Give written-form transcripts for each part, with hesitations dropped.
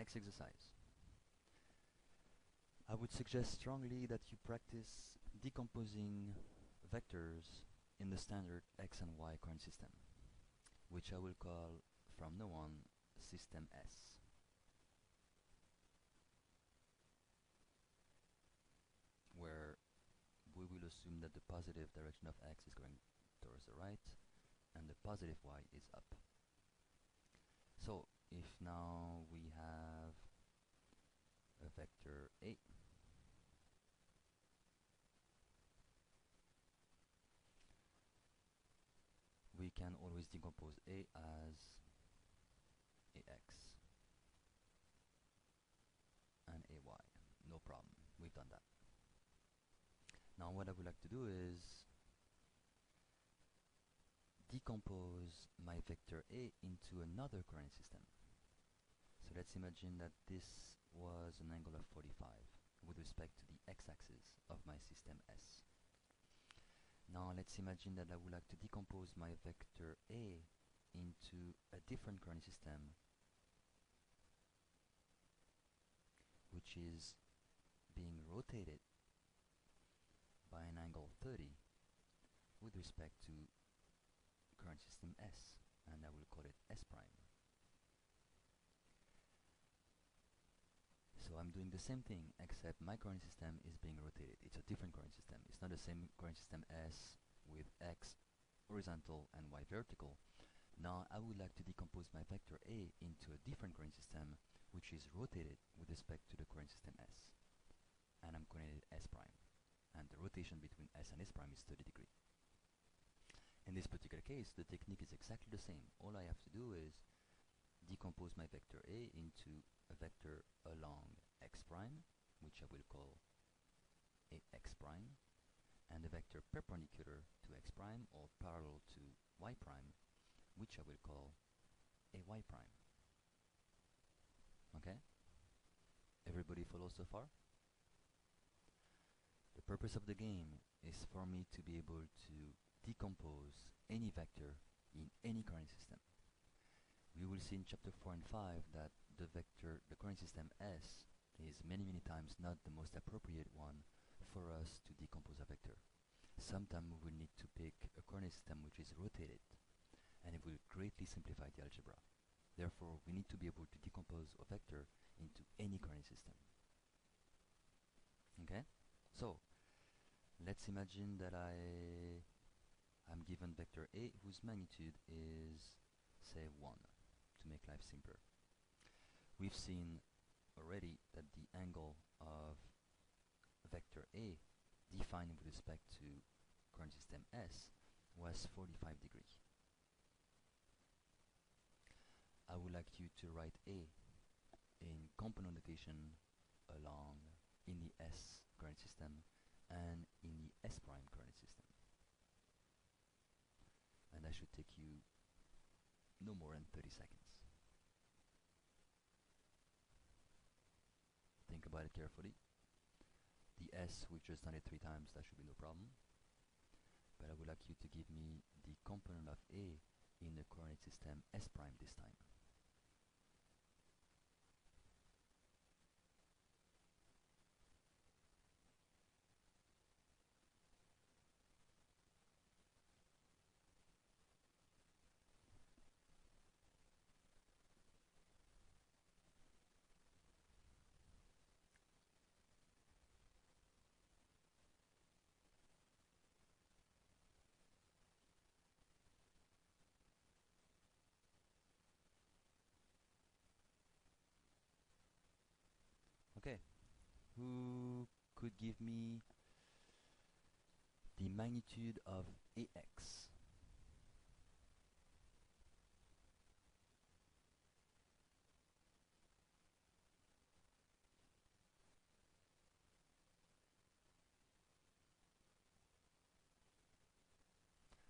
Next exercise. I would suggest strongly that you practice decomposing vectors in the standard x and y coordinate system, which I will call from now on system S. Where we will assume that the positive direction of x is going towards the right and the positive y is up. So if now we have a vector A we can always decompose A as AX and AY. No problem, we've done that. Now what I would like to do is decompose my vector A into another coordinate system. So let's imagine that this was an angle of 45 with respect to the x-axis of my system S. Now let's imagine that I would like to decompose my vector A into a different coordinate system, which is being rotated by an angle 30 with respect to coordinate system S, and I will call it S prime. So I'm doing the same thing, except my coordinate system is being rotated. It's a different coordinate system. It's not the same coordinate system S with x horizontal and y vertical. Now I would like to decompose my vector A into a different coordinate system, which is rotated with respect to the coordinate system S. And I'm calling it S prime. And the rotation between S and S prime is 30 degrees. In this particular case, the technique is exactly the same. All I have to do is decompose my vector A into a vector along x prime, which I will call AX prime, and a vector perpendicular to x prime or parallel to y prime, which I will call AY prime. Okay? Everybody follow so far? The purpose of the game is for me to be able to decompose any vector in any coordinate system. We will see in chapter 4 and 5 that the coordinate system S is many times not the most appropriate one for us to decompose a vector. Sometimes we will need to pick a coordinate system which is rotated, and it will greatly simplify the algebra. Therefore, we need to be able to decompose a vector into any coordinate system. Okay? So, let's imagine that I'm given vector A whose magnitude is, say, 1, to make life simpler. We've seen already that the angle of vector A defined with respect to coordinate system S was 45 degrees. I would like you to write A in component notation along in the S coordinate system and in the S prime coordinate system. And that should take you no more than 30 seconds. Think about it carefully. The S, we've just done it 3 times, that should be no problem. But I would like you to give me the component of A in the coordinate system S prime this time. Okay, who could give me the magnitude of AX?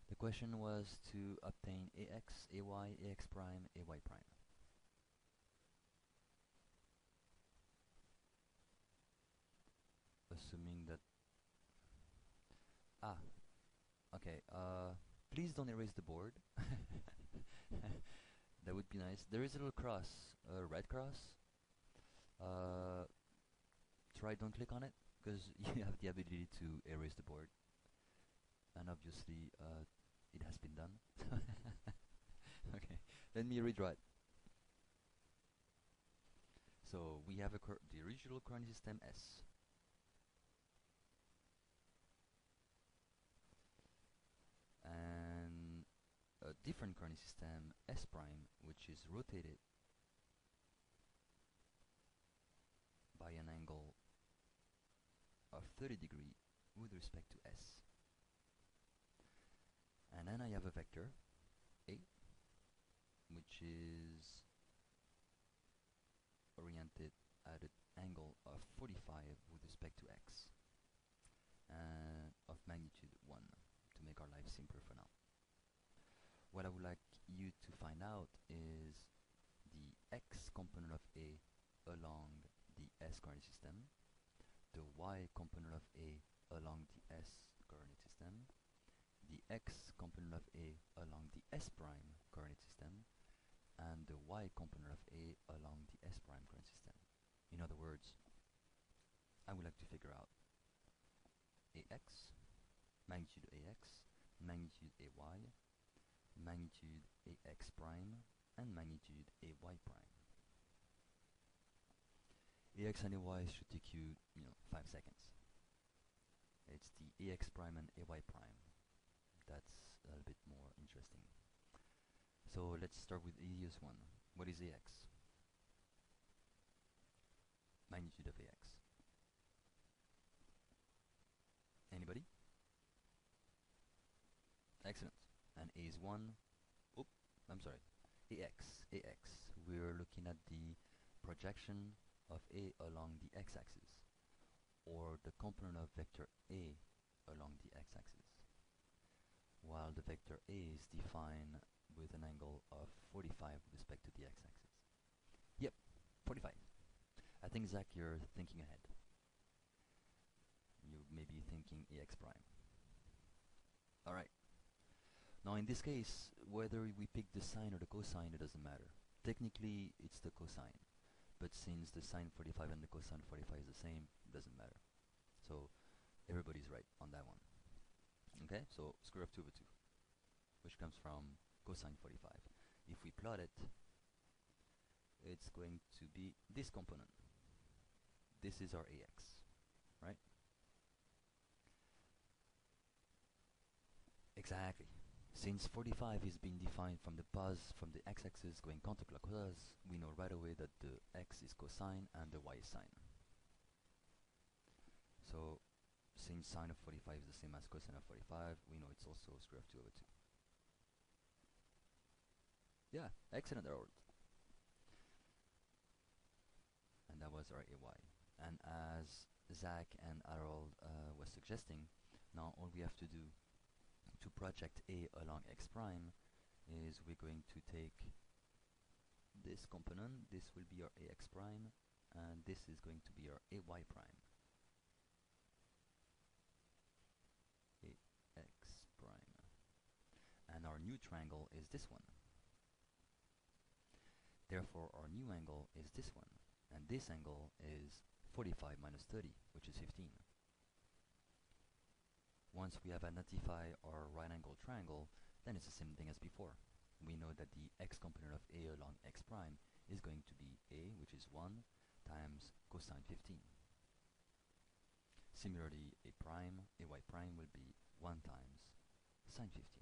The question was to obtain AX, AY, AX prime, AY prime. Assuming that... okay, please don't erase the board. That would be nice. There is a little cross, a red cross. Uh, Try don't click on it, because you have the ability to erase the board, and obviously it has been done. Okay, let me redraw it. So we have the original coordinate system S, and a different coordinate system S prime, which is rotated by an angle of 30° with respect to S. And then I have a vector A, which is oriented at an angle of 45 with respect to X, and of magnitude 1, to make our life simpler for now. What I would like you to find out is the X component of A along the S coordinate system, the Y component of A along the S coordinate system, the X component of A along the S prime coordinate system, and the Y component of A along the S prime coordinate system. In other words, I would like to figure out AX, magnitude AX, magnitude AY, magnitude AX prime, and magnitude AY prime. AX and AY should take you, 5 seconds. It's the AX prime and AY prime that's a little bit more interesting. So let's start with the easiest one. What is AX? Magnitude of AX. Anybody? Excellent. And A is 1. Oh, I'm sorry. AX. We're looking at the projection of A along the x-axis, or the component of vector A along the x-axis, while the vector A is defined with an angle of 45 with respect to the x-axis. Yep, 45. I think, Zach, you're thinking ahead. You may be thinking AX prime. Alright. Now in this case, whether we pick the sine or the cosine, it doesn't matter. Technically, it's the cosine. But since the sine 45 and the cosine 45 is the same, it doesn't matter. So everybody's right on that one. Okay, so square root of 2 over 2, which comes from cosine 45. If we plot it, it's going to be this component. This is our AX, right? Exactly. Since 45 is being defined from the x-axis going counterclockwise, we know right away that the x is cosine and the y is sine. So since sine of 45 is the same as cosine of 45, we know it's also square root of 2 over 2. Yeah, excellent, Harold. And that was our AY. And as Zach and Harold was suggesting, now all we have to do to project A along x prime is we're going to take this component, this will be our AX prime, and this is going to be our AY prime. AX prime. And our new triangle is this one. Therefore our new angle is this one, and this angle is 45 minus 30, which is 15. Once we have identified our right angle triangle, then it's the same thing as before. We know that the x component of A along x prime is going to be A, which is 1, times cosine 15. Similarly, AY prime will be 1 times sine 15.